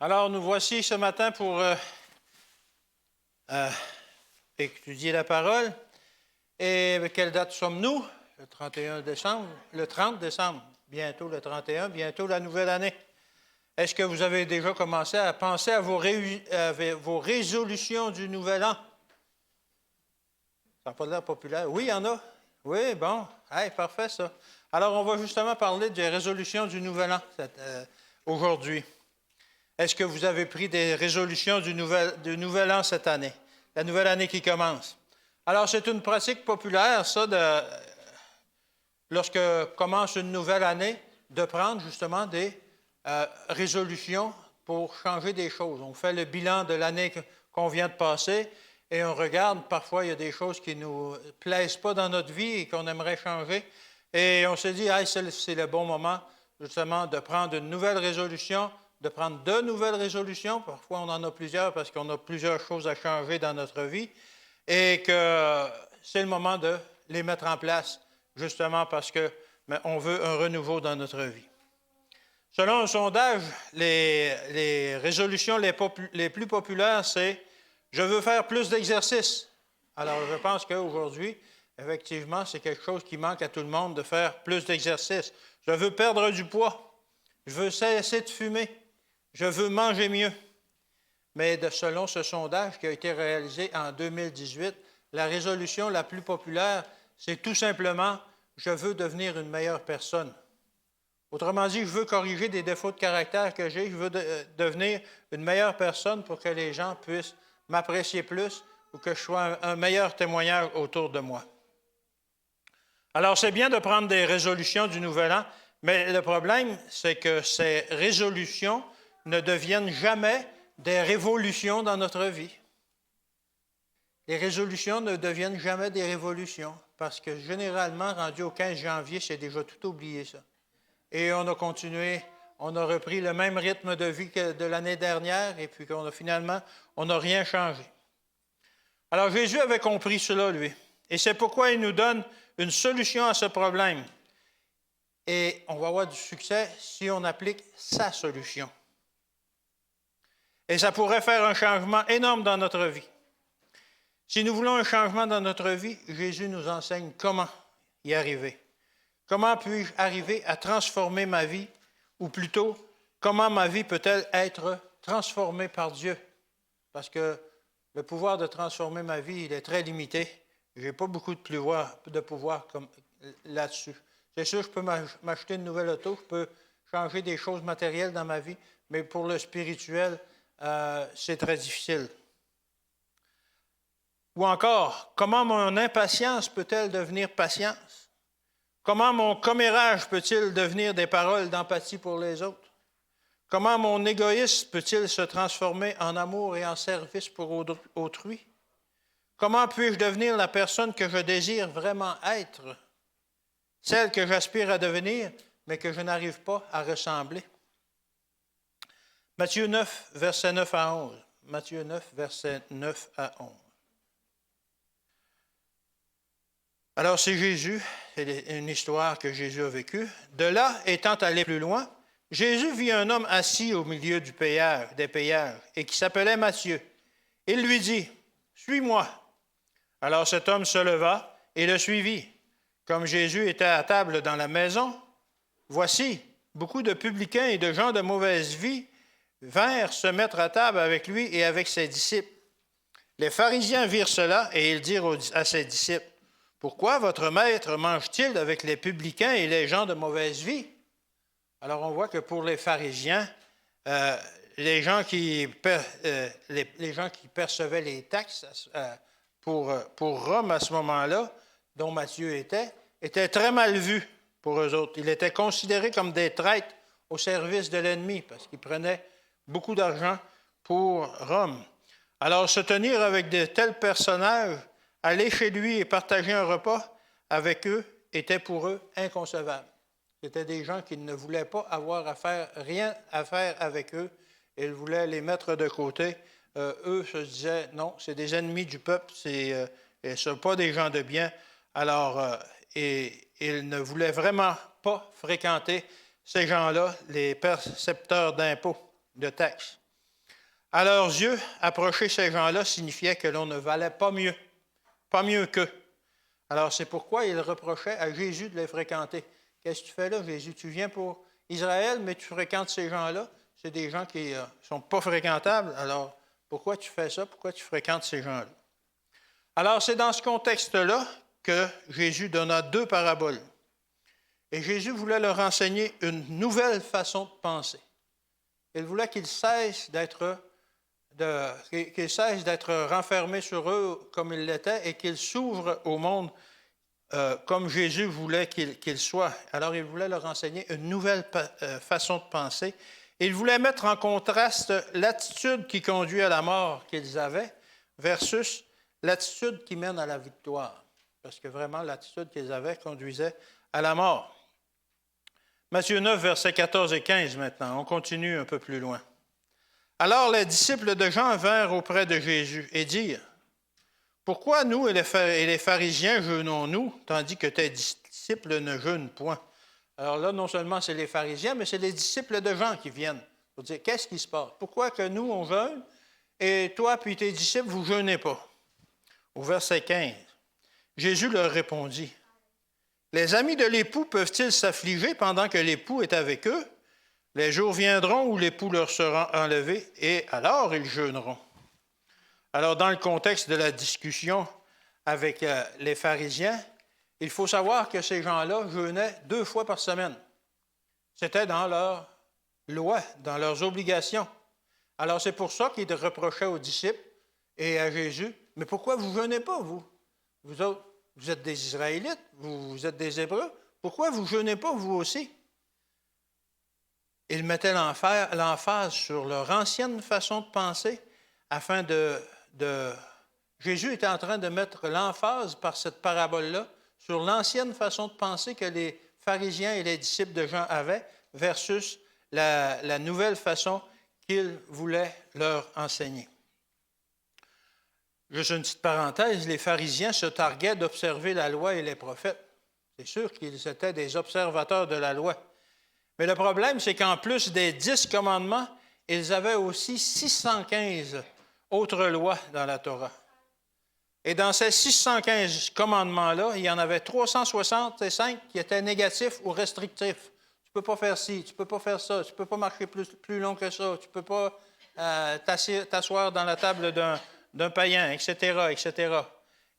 Alors, nous voici ce matin pour étudier la parole. Et quelle date sommes-nous? Le 31 décembre, le 30 décembre, bientôt le 31, bientôt la nouvelle année. Est-ce que vous avez déjà commencé à penser à vos résolutions du nouvel an? Ça n'a pas l'air populaire. Oui, il y en a. Oui, bon. Hey, parfait, ça. Alors, on va justement parler des résolutions du nouvel an aujourd'hui. Est-ce que vous avez pris des résolutions du nouvel an cette année? La nouvelle année qui commence. Alors, c'est une pratique populaire, ça, lorsque commence une nouvelle année, de prendre justement des résolutions pour changer des choses. On fait le bilan de l'année qu'on vient de passer et on regarde, parfois, il y a des choses qui ne nous plaisent pas dans notre vie et qu'on aimerait changer. Et on se dit, hey, c'est le bon moment, justement, de prendre une nouvelle résolution, de prendre de nouvelles résolutions. Parfois, on en a plusieurs parce qu'on a plusieurs choses à changer dans notre vie et que c'est le moment de les mettre en place, justement parce qu'on veut un renouveau dans notre vie. Selon un sondage, les résolutions les plus populaires, c'est « je veux faire plus d'exercice ». Alors, je pense qu'aujourd'hui, effectivement, c'est quelque chose qui manque à tout le monde de faire plus d'exercice. Je veux perdre du poids. Je veux cesser de fumer. Je veux manger mieux. Mais selon ce sondage qui a été réalisé en 2018, la résolution la plus populaire, c'est tout simplement « je veux devenir une meilleure personne ». Autrement dit, je veux corriger des défauts de caractère que j'ai, je veux devenir une meilleure personne pour que les gens puissent m'apprécier plus ou que je sois un meilleur témoignage autour de moi. Alors, c'est bien de prendre des résolutions du Nouvel An, mais le problème, c'est que ces résolutions ne deviennent jamais des révolutions dans notre vie. Les résolutions ne deviennent jamais des révolutions parce que généralement, rendu au 15 janvier, c'est déjà tout oublié, ça. Et on a continué, on a repris le même rythme de vie que de l'année dernière et puis on n'a rien changé. Alors Jésus avait compris cela, lui. Et c'est pourquoi il nous donne une solution à ce problème. Et on va avoir du succès si on applique sa solution. Et ça pourrait faire un changement énorme dans notre vie. Si nous voulons un changement dans notre vie, Jésus nous enseigne comment y arriver. Comment puis-je arriver à transformer ma vie, ou plutôt, comment ma vie peut-elle être transformée par Dieu? Parce que le pouvoir de transformer ma vie, il est très limité. Je n'ai pas beaucoup de pouvoir là-dessus. C'est sûr, je peux m'acheter une nouvelle auto, je peux changer des choses matérielles dans ma vie, mais pour le spirituel, c'est très difficile. Ou encore, comment mon impatience peut-elle devenir patience? Comment mon commérage peut-il devenir des paroles d'empathie pour les autres? Comment mon égoïsme peut-il se transformer en amour et en service pour autrui? Comment puis-je devenir la personne que je désire vraiment être? Celle que j'aspire à devenir, mais que je n'arrive pas à ressembler. Matthieu 9, versets 9 à 11. Matthieu 9, versets 9 à 11. Alors, c'est Jésus, c'est une histoire que Jésus a vécue. De là, étant allé plus loin, Jésus vit un homme assis au milieu des péailleurs et qui s'appelait Matthieu. Il lui dit, « Suis-moi ». Alors cet homme se leva et le suivit. Comme Jésus était à table dans la maison, voici, beaucoup de publicains et de gens de mauvaise vie vinrent se mettre à table avec lui et avec ses disciples. Les pharisiens virent cela et ils dirent à ses disciples, « Pourquoi votre maître mange-t-il avec les publicains et les gens de mauvaise vie? » Alors, on voit que pour les pharisiens, les gens qui percevaient les taxes pour Rome à ce moment-là, dont Matthieu était très mal vus pour eux autres. Ils étaient considérés comme des traîtres au service de l'ennemi parce qu'ils prenaient beaucoup d'argent pour Rome. Alors, se tenir avec de tels personnages, aller chez lui et partager un repas avec eux était pour eux inconcevable. C'était des gens qui ne voulaient pas avoir rien à faire avec eux. Ils voulaient les mettre de côté. Eux se disaient, non, c'est des ennemis du peuple, ce ne sont pas des gens de bien. Alors, ils ne voulaient vraiment pas fréquenter ces gens-là, les percepteurs d'impôts, de taxes. À leurs yeux, approcher ces gens-là signifiait que l'on ne valait pas mieux qu'eux. Alors, c'est pourquoi ils reprochaient à Jésus de les fréquenter. Qu'est-ce que tu fais là, Jésus? Tu viens pour Israël, mais tu fréquentes ces gens-là. C'est des gens qui ne sont pas fréquentables. Alors, pourquoi tu fais ça? Pourquoi tu fréquentes ces gens-là? Alors, c'est dans ce contexte-là que Jésus donna 2 paraboles. Et Jésus voulait leur enseigner une nouvelle façon de penser. Il voulait qu'ils cessent d'être renfermés sur eux comme ils l'étaient et qu'ils s'ouvrent au monde comme Jésus voulait qu'ils soient. Alors, il voulait leur enseigner une nouvelle façon de penser. Il voulait mettre en contraste l'attitude qui conduit à la mort qu'ils avaient versus l'attitude qui mène à la victoire. Parce que vraiment, l'attitude qu'ils avaient conduisait à la mort. Matthieu 9, versets 14 et 15 maintenant. On continue un peu plus loin. Alors les disciples de Jean vinrent auprès de Jésus et dirent, « Pourquoi nous et les pharisiens jeûnons-nous, tandis que tes disciples ne jeûnent point? » Alors là, non seulement c'est les pharisiens, mais c'est les disciples de Jean qui viennent pour dire, qu'est-ce qui se passe? Pourquoi que nous, on jeûne, et toi puis tes disciples, vous ne jeûnez pas? Au verset 15, Jésus leur répondit, « Les amis de l'époux peuvent-ils s'affliger pendant que l'époux est avec eux? Les jours viendront où l'époux leur sera enlevé, et alors ils jeûneront. » Alors, dans le contexte de la discussion avec les pharisiens, il faut savoir que ces gens-là jeûnaient 2 fois par semaine. C'était dans leur loi, dans leurs obligations. Alors, c'est pour ça qu'ils reprochaient aux disciples et à Jésus, « Mais pourquoi vous ne jeûnez pas, vous? Vous autres, vous êtes des Israélites, vous êtes des Hébreux. Pourquoi vous ne jeûnez pas, vous aussi? » Ils mettaient l'emphase sur leur ancienne façon de penser afin Jésus était en train de mettre l'emphase par cette parabole-là sur l'ancienne façon de penser que les pharisiens et les disciples de Jean avaient versus la nouvelle façon qu'il voulait leur enseigner. Juste une petite parenthèse, les pharisiens se targuaient d'observer la loi et les prophètes. C'est sûr qu'ils étaient des observateurs de la loi. Mais le problème, c'est qu'en plus des 10 commandements, ils avaient aussi 615 autres lois dans la Torah. Et dans ces 615 commandements-là, il y en avait 365 qui étaient négatifs ou restrictifs. Tu ne peux pas faire ci, tu ne peux pas faire ça, tu ne peux pas marcher plus long que ça, tu ne peux pas t'asseoir dans la table d'un païen, etc., etc.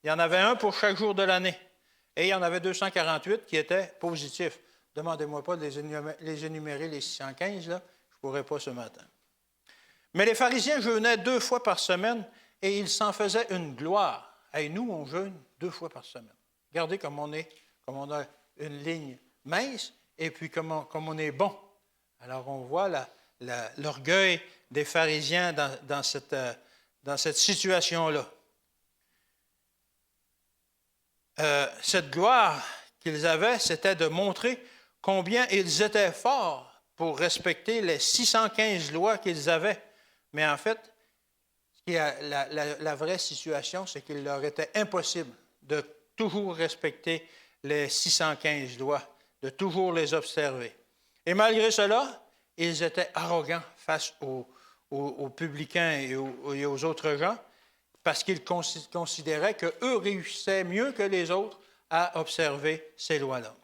Il y en avait un pour chaque jour de l'année. Et il y en avait 248 qui étaient positifs. Demandez-moi pas de les énumérer, les 615, là. Je ne pourrais pas ce matin. Mais les pharisiens jeûnaient 2 fois par semaine et ils s'en faisaient une gloire. Hey, nous, on jeûne 2 fois par semaine. Regardez comme on a une ligne mince et puis comme on est bon. Alors, on voit l'orgueil des pharisiens dans cette situation-là. Cette gloire qu'ils avaient, c'était de montrer combien ils étaient forts pour respecter les 615 lois qu'ils avaient. Mais en fait, la vraie situation, c'est qu'il leur était impossible de toujours respecter les 615 lois, de toujours les observer. Et malgré cela, ils étaient arrogants face aux publicains et aux autres gens, parce qu'ils considéraient qu'eux réussissaient mieux que les autres à observer ces lois-là.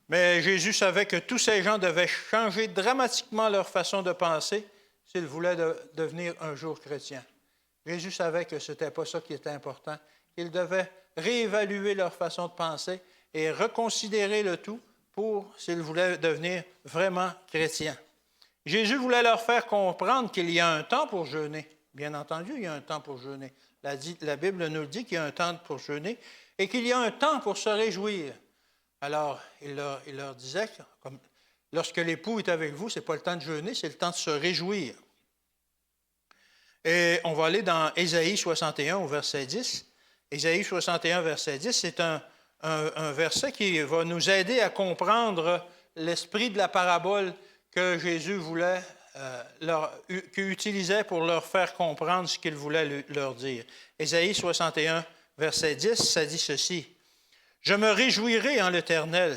Mais Jésus savait que tous ces gens devaient changer dramatiquement leur façon de penser s'ils voulaient devenir un jour chrétiens. Jésus savait que ce n'était pas ça qui était important, qu'ils devaient réévaluer leur façon de penser et reconsidérer le tout s'ils voulaient devenir vraiment chrétiens. Jésus voulait leur faire comprendre qu'il y a un temps pour jeûner. Bien entendu, il y a un temps pour jeûner. La Bible nous le dit qu'il y a un temps pour jeûner et qu'il y a un temps pour se réjouir. Alors, il leur disait, comme, lorsque l'époux est avec vous, ce n'est pas le temps de jeûner, c'est le temps de se réjouir. Et on va aller dans Ésaïe 61 au verset 10. Ésaïe 61, verset 10, c'est un verset qui va nous aider à comprendre l'esprit de la parabole que Jésus utilisait pour leur faire comprendre ce qu'il voulait leur dire. Ésaïe 61, verset 10, ça dit ceci. « Je me réjouirai en l'Éternel.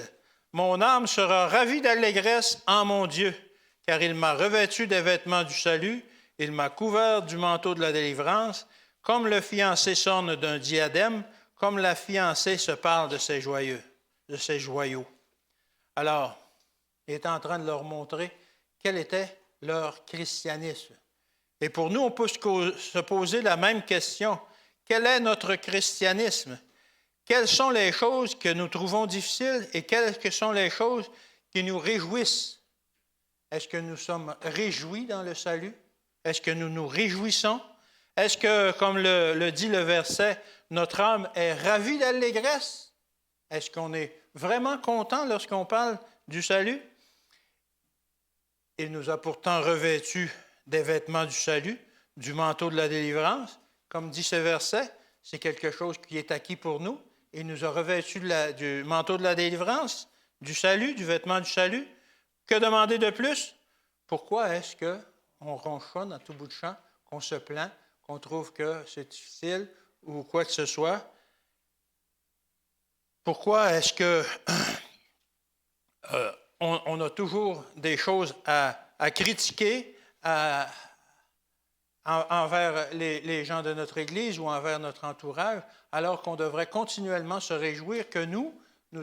Mon âme sera ravie d'allégresse en mon Dieu, car il m'a revêtu des vêtements du salut Il m'a couvert du manteau de la délivrance, comme le fiancé s'orne d'un diadème, comme la fiancée se parle de ses joyaux. Alors, il est en train de leur montrer quel était leur christianisme. Et pour nous, on peut se poser la même question. Quel est notre christianisme? Quelles sont les choses que nous trouvons difficiles et quelles sont les choses qui nous réjouissent? Est-ce que nous sommes réjouis dans le salut? Est-ce que nous nous réjouissons? Est-ce que, comme le dit le verset, notre âme est ravie d'allégresse? Est-ce qu'on est vraiment content lorsqu'on parle du salut? Il nous a pourtant revêtus des vêtements du salut, du manteau de la délivrance. Comme dit ce verset, c'est quelque chose qui est acquis pour nous. Il nous a revêtus du manteau de la délivrance, du salut, du vêtement du salut. Que demander de plus? Pourquoi est-ce qu'on ronchonne à tout bout de champ, qu'on se plaint, qu'on trouve que c'est difficile ou quoi que ce soit? Pourquoi est-ce que on a toujours des choses à critiquer envers les gens de notre Église ou envers notre entourage, alors qu'on devrait continuellement se réjouir que nous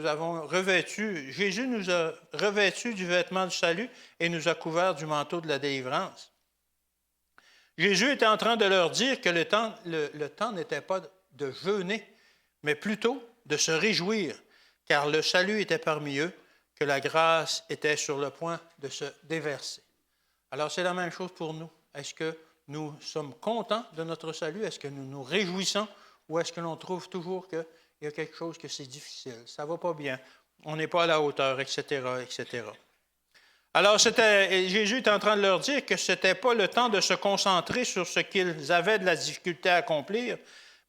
avons revêtu, Jésus nous a revêtus du vêtement du salut et nous a couverts du manteau de la délivrance. Jésus était en train de leur dire que le temps n'était pas de jeûner, mais plutôt de se réjouir, car le salut était parmi eux, que la grâce était sur le point de se déverser. Alors, c'est la même chose pour nous. Est-ce que nous sommes contents de notre salut? Est-ce que nous nous réjouissons? Ou est-ce que l'on trouve toujours qu'il y a quelque chose que c'est difficile? Ça ne va pas bien. On n'est pas à la hauteur, etc., etc. Alors, Jésus est en train de leur dire que ce n'était pas le temps de se concentrer sur ce qu'ils avaient de la difficulté à accomplir,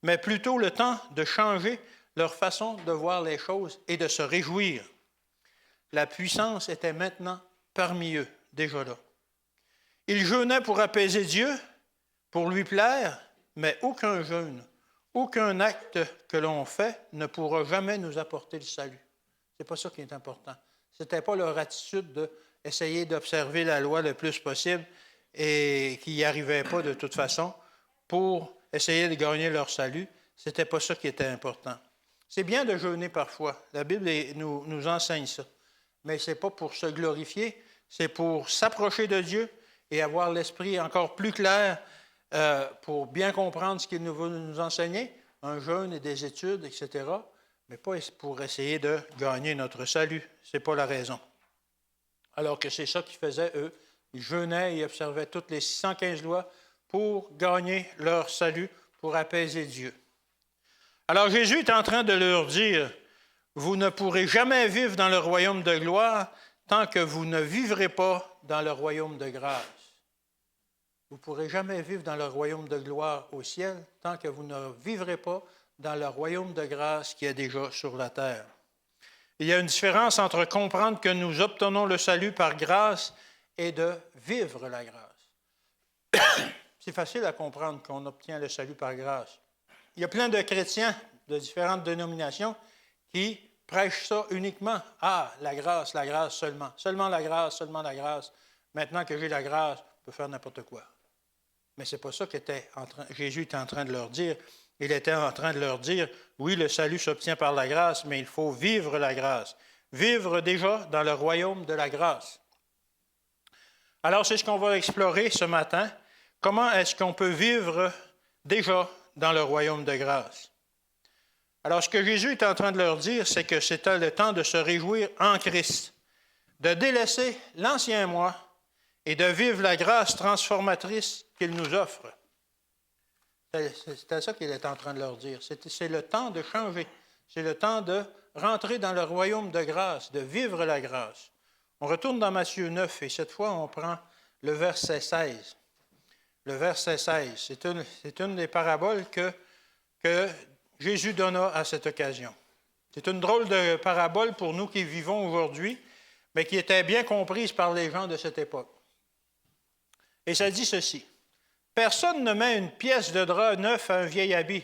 mais plutôt le temps de changer leur façon de voir les choses et de se réjouir. La puissance était maintenant parmi eux, déjà là. Ils jeûnaient pour apaiser Dieu, pour lui plaire, mais aucun jeûne, aucun acte que l'on fait ne pourra jamais nous apporter le salut. Ce n'est pas ça qui est important. Ce n'était pas leur attitude d'essayer d'observer la loi le plus possible et qui n'y arrivaient pas de toute façon pour essayer de gagner leur salut. Ce n'était pas ça qui était important. C'est bien de jeûner parfois. La Bible nous enseigne ça. Mais ce n'est pas pour se glorifier, c'est pour s'approcher de Dieu et avoir l'esprit encore plus clair pour bien comprendre ce qu'il veut nous enseigner, un jeûne et des études, etc., mais pas pour essayer de gagner notre salut. Ce n'est pas la raison. Alors que c'est ça qu'ils faisaient, eux. Ils jeûnaient et observaient toutes les 615 lois pour gagner leur salut, pour apaiser Dieu. Alors Jésus est en train de leur dire, vous ne pourrez jamais vivre dans le royaume de gloire tant que vous ne vivrez pas dans le royaume de grâce. Vous ne pourrez jamais vivre dans le royaume de gloire au ciel tant que vous ne vivrez pas dans le royaume de grâce qui est déjà sur la terre. Il y a une différence entre comprendre que nous obtenons le salut par grâce et de vivre la grâce. C'est facile à comprendre qu'on obtient le salut par grâce. Il y a plein de chrétiens de différentes dénominations qui prêchent ça uniquement. Ah, la grâce seulement. Seulement la grâce, seulement la grâce. Maintenant que j'ai la grâce, je peux faire n'importe quoi. Mais ce n'est pas ça que Jésus était en train de leur dire. Il était en train de leur dire, oui, le salut s'obtient par la grâce, mais il faut vivre la grâce. Vivre déjà dans le royaume de la grâce. Alors, c'est ce qu'on va explorer ce matin. Comment est-ce qu'on peut vivre déjà dans le royaume de grâce? Alors, ce que Jésus est en train de leur dire, c'est que c'était le temps de se réjouir en Christ, de délaisser l'ancien moi et de vivre la grâce transformatrice qu'il nous offre. C'était ça qu'il est en train de leur dire. C'est le temps de changer. C'est le temps de rentrer dans le royaume de grâce, de vivre la grâce. On retourne dans Matthieu 9 et cette fois, on prend le verset 16. Le verset 16, c'est une des paraboles que Jésus donna à cette occasion. C'est une drôle de parabole pour nous qui vivons aujourd'hui, mais qui était bien comprise par les gens de cette époque. Et ça dit ceci. Personne ne met une pièce de drap neuf à un vieil habit.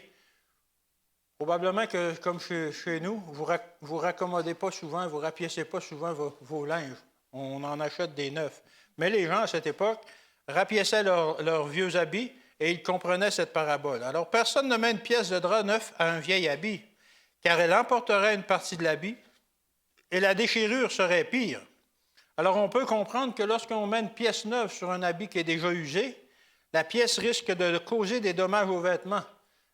Probablement que, comme chez nous, vous ne raccommodez pas souvent, vous ne rapiécez pas souvent vos linges. On en achète des neufs. Mais les gens, à cette époque, rapiéçaient leurs vieux habits et ils comprenaient cette parabole. Alors, personne ne met une pièce de drap neuf à un vieil habit, car elle emporterait une partie de l'habit et la déchirure serait pire. Alors, on peut comprendre que lorsqu'on met une pièce neuve sur un habit qui est déjà usé, la pièce risque de causer des dommages aux vêtements.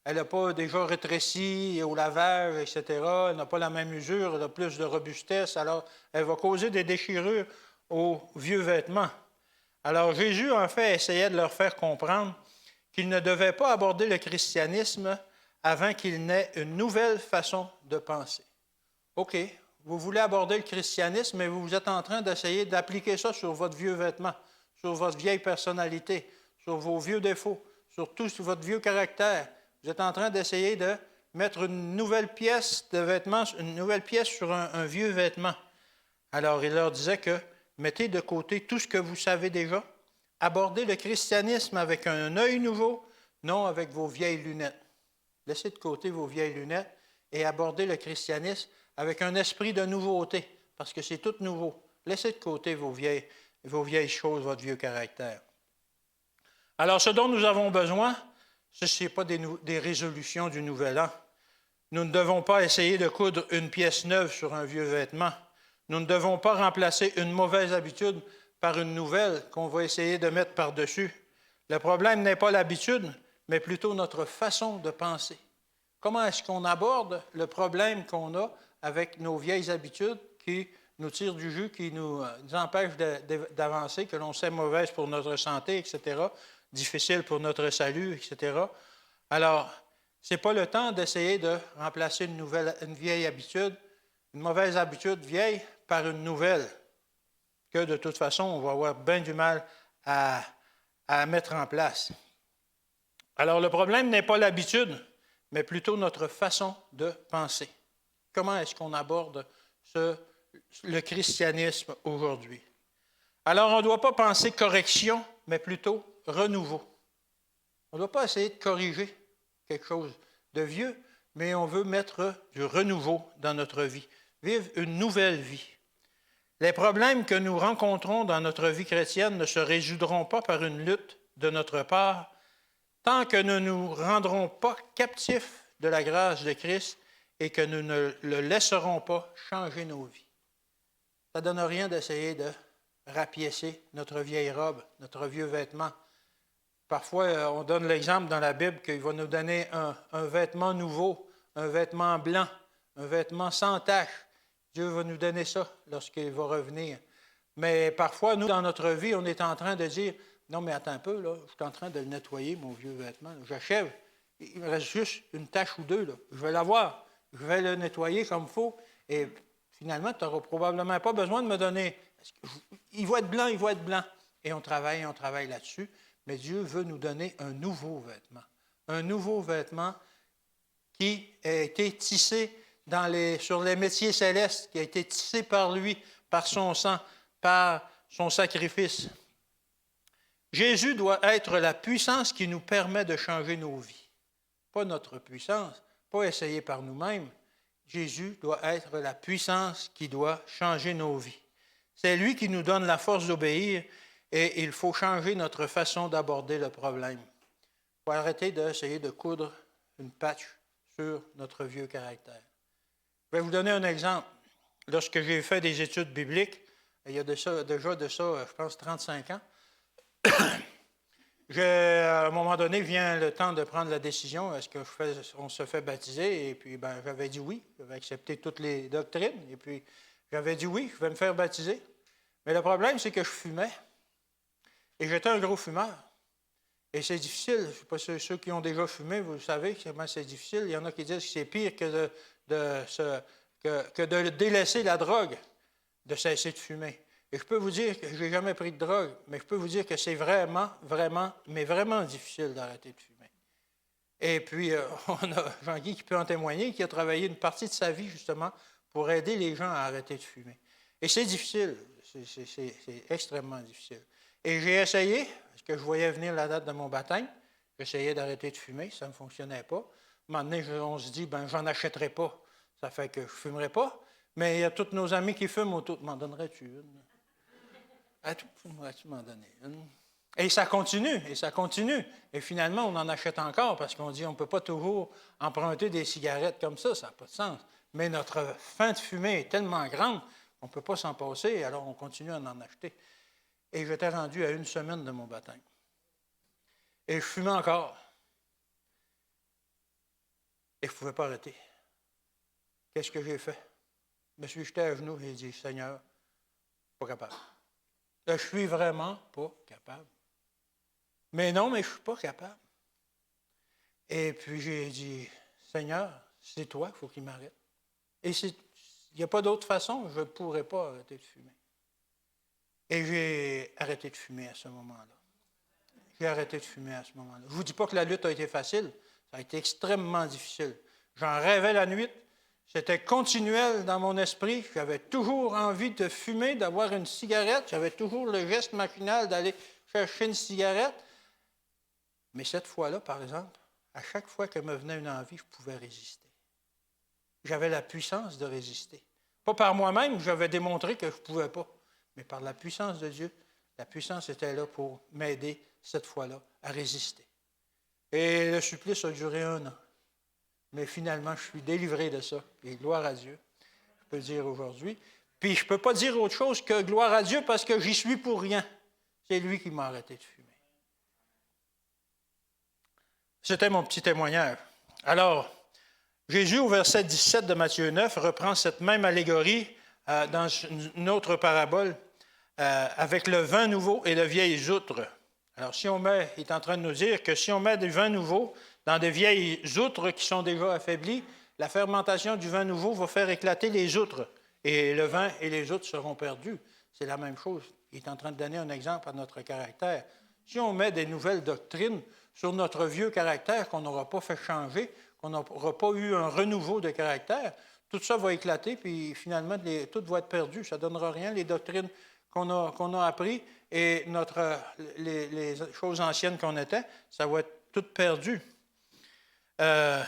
Elle n'a pas déjà rétréci au lavage, etc. Elle n'a pas la même usure, elle a plus de robustesse. Alors, elle va causer des déchirures aux vieux vêtements. Alors, Jésus, en fait, essayait de leur faire comprendre qu'ils ne devaient pas aborder le christianisme avant qu'il n'ait une nouvelle façon de penser. OK, vous voulez aborder le christianisme, mais vous êtes en train d'essayer d'appliquer ça sur votre vieux vêtement, sur votre vieille personnalité, sur vos vieux défauts, sur tout votre vieux caractère. Vous êtes en train d'essayer de mettre une nouvelle pièce de vêtement, une nouvelle pièce sur un vieux vêtement. Alors, il leur disait que mettez de côté tout ce que vous savez déjà, abordez le christianisme avec un œil nouveau, non avec vos vieilles lunettes. Laissez de côté vos vieilles lunettes et abordez le christianisme avec un esprit de nouveauté, parce que c'est tout nouveau. Laissez de côté vos vieilles choses, votre vieux caractère. Alors, ce dont nous avons besoin, ce n'est pas des résolutions du Nouvel An. Nous ne devons pas essayer de coudre une pièce neuve sur un vieux vêtement. Nous ne devons pas remplacer une mauvaise habitude par une nouvelle qu'on va essayer de mettre par-dessus. Le problème n'est pas l'habitude, mais plutôt notre façon de penser. Comment est-ce qu'on aborde le problème qu'on a avec nos vieilles habitudes qui nous tirent du jus, qui nous empêchent d'avancer, que l'on sait mauvaises pour notre santé, etc., difficiles pour notre salut, etc. Alors, ce n'est pas le temps d'essayer de remplacer une vieille habitude, une mauvaise habitude vieille, par une nouvelle, que de toute façon, on va avoir bien du mal à mettre en place. Alors, le problème n'est pas l'habitude, mais plutôt notre façon de penser. Comment est-ce qu'on aborde le christianisme aujourd'hui? Alors, on ne doit pas penser correction, mais plutôt renouveau. On ne doit pas essayer de corriger quelque chose de vieux, mais on veut mettre du renouveau dans notre vie, vivre une nouvelle vie. Les problèmes que nous rencontrons dans notre vie chrétienne ne se résoudront pas par une lutte de notre part tant que nous ne nous rendrons pas captifs de la grâce de Christ et que nous ne le laisserons pas changer nos vies. Ça ne donne rien d'essayer de rapiécer notre vieille robe, notre vieux vêtement. Parfois, on donne l'exemple dans la Bible qu'il va nous donner un vêtement nouveau, un vêtement blanc, un vêtement sans tache. Dieu va nous donner ça lorsqu'il va revenir. Mais parfois, nous, dans notre vie, on est en train de dire « Non, mais attends un peu, là, je suis en train de le nettoyer, mon vieux vêtement. J'achève. Il me reste juste une tache ou deux. Là. Je vais l'avoir. Je vais le nettoyer comme il faut. Et finalement, tu n'auras probablement pas besoin de me donner. Il va être blanc, il va être blanc. » Et on travaille là-dessus. Mais Dieu veut nous donner un nouveau vêtement. Un nouveau vêtement qui a été tissé sur les métiers célestes, qui a été tissé par lui, par son sang, par son sacrifice. Jésus doit être la puissance qui nous permet de changer nos vies. Pas notre puissance, pas essayer par nous-mêmes. Jésus doit être la puissance qui doit changer nos vies. C'est lui qui nous donne la force d'obéir et il faut changer notre façon d'aborder le problème. Il faut arrêter d'essayer de coudre une patch sur notre vieux caractère. Je vais vous donner un exemple. Lorsque j'ai fait des études bibliques, il y a déjà de ça, je pense, 35 ans, à un moment donné, vient le temps de prendre la décision, est-ce qu'on se fait baptiser? Et puis, j'avais dit oui, j'avais accepté toutes les doctrines, et puis j'avais dit oui, je vais me faire baptiser. Mais le problème, c'est que je fumais, et j'étais un gros fumeur. Et c'est difficile, je ne sais pas si ceux qui ont déjà fumé, vous savez comment c'est difficile. Il y en a qui disent que c'est pire que de délaisser la drogue, de cesser de fumer. Et je peux vous dire que je n'ai jamais pris de drogue, mais je peux vous dire que c'est vraiment, vraiment, mais vraiment difficile d'arrêter de fumer. Et puis, on a Jean-Guy qui peut en témoigner, qui a travaillé une partie de sa vie, justement, pour aider les gens à arrêter de fumer. Et c'est difficile, c'est extrêmement difficile. Et j'ai essayé, parce que je voyais venir la date de mon baptême, j'essayais d'arrêter de fumer, ça ne fonctionnait pas. À un moment donné, on se dit, j'en achèterai pas. Ça fait que je ne fumerai pas. Mais il y a tous nos amis qui fument autour. M'en donnerais-tu une? À tout, pourrais-tu m'en donner une? Et ça continue, et ça continue. Et finalement, on en achète encore parce qu'on dit on ne peut pas toujours emprunter des cigarettes comme ça n'a pas de sens. Mais notre faim de fumée est tellement grande qu'on ne peut pas s'en passer, alors on continue à en acheter. Et j'étais rendu à 1 semaine de mon baptême. Et je fumais encore. Et je ne pouvais pas arrêter. Qu'est-ce que j'ai fait? Je me suis jeté à genoux et j'ai dit, Seigneur, pas capable. Je suis vraiment pas capable. Mais non, mais je ne suis pas capable. Et puis j'ai dit, Seigneur, c'est toi qu'il faut qu'il m'arrête. Et il n'y a pas d'autre façon, je ne pourrais pas arrêter de fumer. Et j'ai arrêté de fumer à ce moment-là. J'ai arrêté de fumer à ce moment-là. Je ne vous dis pas que la lutte a été facile, ça a été extrêmement difficile. J'en rêvais la nuit, c'était continuel dans mon esprit. J'avais toujours envie de fumer, d'avoir une cigarette. J'avais toujours le geste machinal d'aller chercher une cigarette. Mais cette fois-là, par exemple, à chaque fois que me venait une envie, je pouvais résister. J'avais la puissance de résister. Pas par moi-même, j'avais démontré que je ne pouvais pas, mais par la puissance de Dieu, la puissance était là pour m'aider, cette fois-là, à résister. Et le supplice a duré 1 an. Mais finalement, je suis délivré de ça. Et gloire à Dieu, je peux dire aujourd'hui. Puis je ne peux pas dire autre chose que gloire à Dieu parce que j'y suis pour rien. C'est lui qui m'a arrêté de fumer. C'était mon petit témoignage. Alors, Jésus, au verset 17 de Matthieu 9, reprend cette même allégorie dans une autre parabole avec le vin nouveau et le vieilles outres. Alors, il est en train de nous dire que si on met du vin nouveau dans des vieilles outres qui sont déjà affaiblies, la fermentation du vin nouveau va faire éclater les outres et le vin et les outres seront perdus. C'est la même chose. Il est en train de donner un exemple à notre caractère. Si on met des nouvelles doctrines sur notre vieux caractère qu'on n'aura pas fait changer, qu'on n'aura pas eu un renouveau de caractère, tout ça va éclater, puis finalement, tout va être perdu. Ça ne donnera rien, les doctrines qu'on a apprises et les choses anciennes qu'on était, ça va être tout perdu. Ce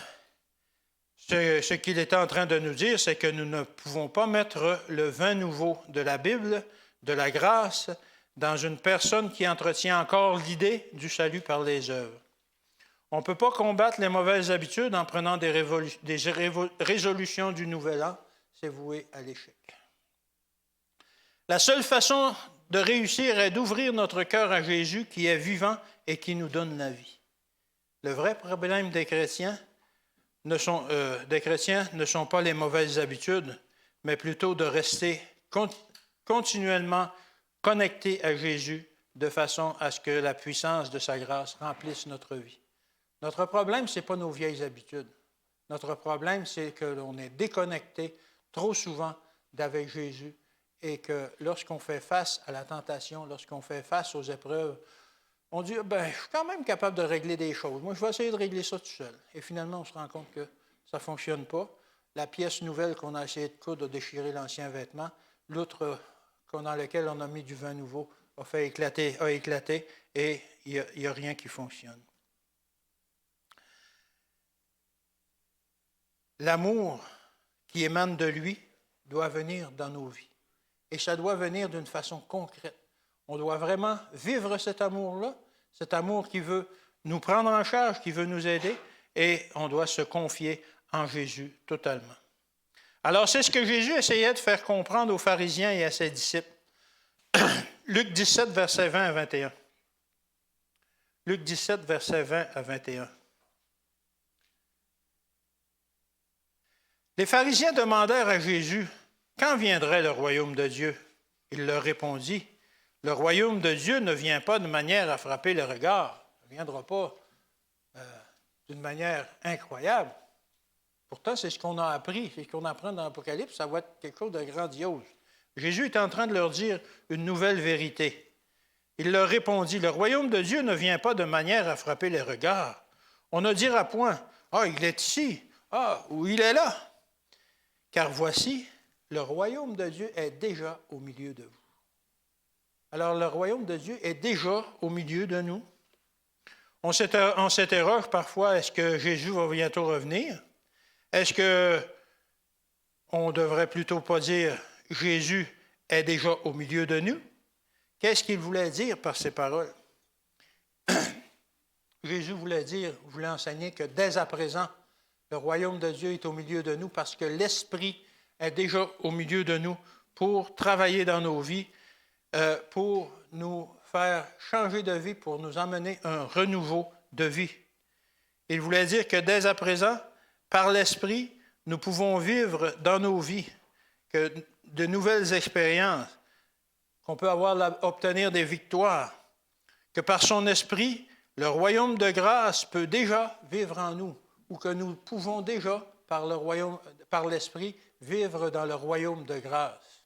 qu'il était en train de nous dire, c'est que nous ne pouvons pas mettre le vin nouveau de la Bible, de la grâce, dans une personne qui entretient encore l'idée du salut par les œuvres. On ne peut pas combattre les mauvaises habitudes en prenant des résolutions du Nouvel An. C'est voué à l'échec. La seule façon de réussir est d'ouvrir notre cœur à Jésus qui est vivant et qui nous donne la vie. Le vrai problème des chrétiens ne sont pas les mauvaises habitudes, mais plutôt de rester continuellement connectés à Jésus de façon à ce que la puissance de sa grâce remplisse notre vie. Notre problème, ce n'est pas nos vieilles habitudes. Notre problème, c'est que l'on est déconnecté trop souvent d'avec Jésus et que lorsqu'on fait face à la tentation, lorsqu'on fait face aux épreuves, on dit, je suis quand même capable de régler des choses. Moi, je vais essayer de régler ça tout seul. Et finalement, on se rend compte que ça ne fonctionne pas. La pièce nouvelle qu'on a essayé de coudre a déchiré l'ancien vêtement. L'autre dans lequel on a mis du vin nouveau a éclaté et il n'y a rien qui fonctionne. L'amour qui émane de lui doit venir dans nos vies. Et ça doit venir d'une façon concrète. On doit vraiment vivre cet amour-là, cet amour qui veut nous prendre en charge, qui veut nous aider, et on doit se confier en Jésus totalement. Alors, c'est ce que Jésus essayait de faire comprendre aux pharisiens et à ses disciples. Luc 17, versets 20 à 21. Luc 17, versets 20 à 21. Les pharisiens demandèrent à Jésus, « Quand viendrait le royaume de Dieu? » Il leur répondit, « Le royaume de Dieu ne vient pas de manière à frapper le regard. Il ne viendra pas d'une manière incroyable. Pourtant, c'est ce qu'on a appris, c'est ce qu'on apprend dans l'Apocalypse, ça va être quelque chose de grandiose. » Jésus est en train de leur dire une nouvelle vérité. Il leur répondit, « Le royaume de Dieu ne vient pas de manière à frapper les regards. On ne dira point, « Ah, il est ici, ah, ou il est là. » Car voici, le royaume de Dieu est déjà au milieu de vous. Alors, le royaume de Dieu est déjà au milieu de nous. On s'interroge parfois, est-ce que Jésus va bientôt revenir? Est-ce qu'on ne devrait plutôt pas dire Jésus est déjà au milieu de nous? Qu'est-ce qu'il voulait dire par ces paroles? Jésus voulait enseigner que dès à présent, le royaume de Dieu est au milieu de nous parce que l'Esprit est déjà au milieu de nous pour travailler dans nos vies, pour nous faire changer de vie, pour nous amener un renouveau de vie. Il voulait dire que dès à présent, par l'Esprit, nous pouvons vivre dans nos vies que de nouvelles expériences, qu'on peut obtenir des victoires, que par son Esprit, le royaume de grâce peut déjà vivre en nous, ou que nous pouvons déjà, par l'Esprit, vivre dans le royaume de grâce.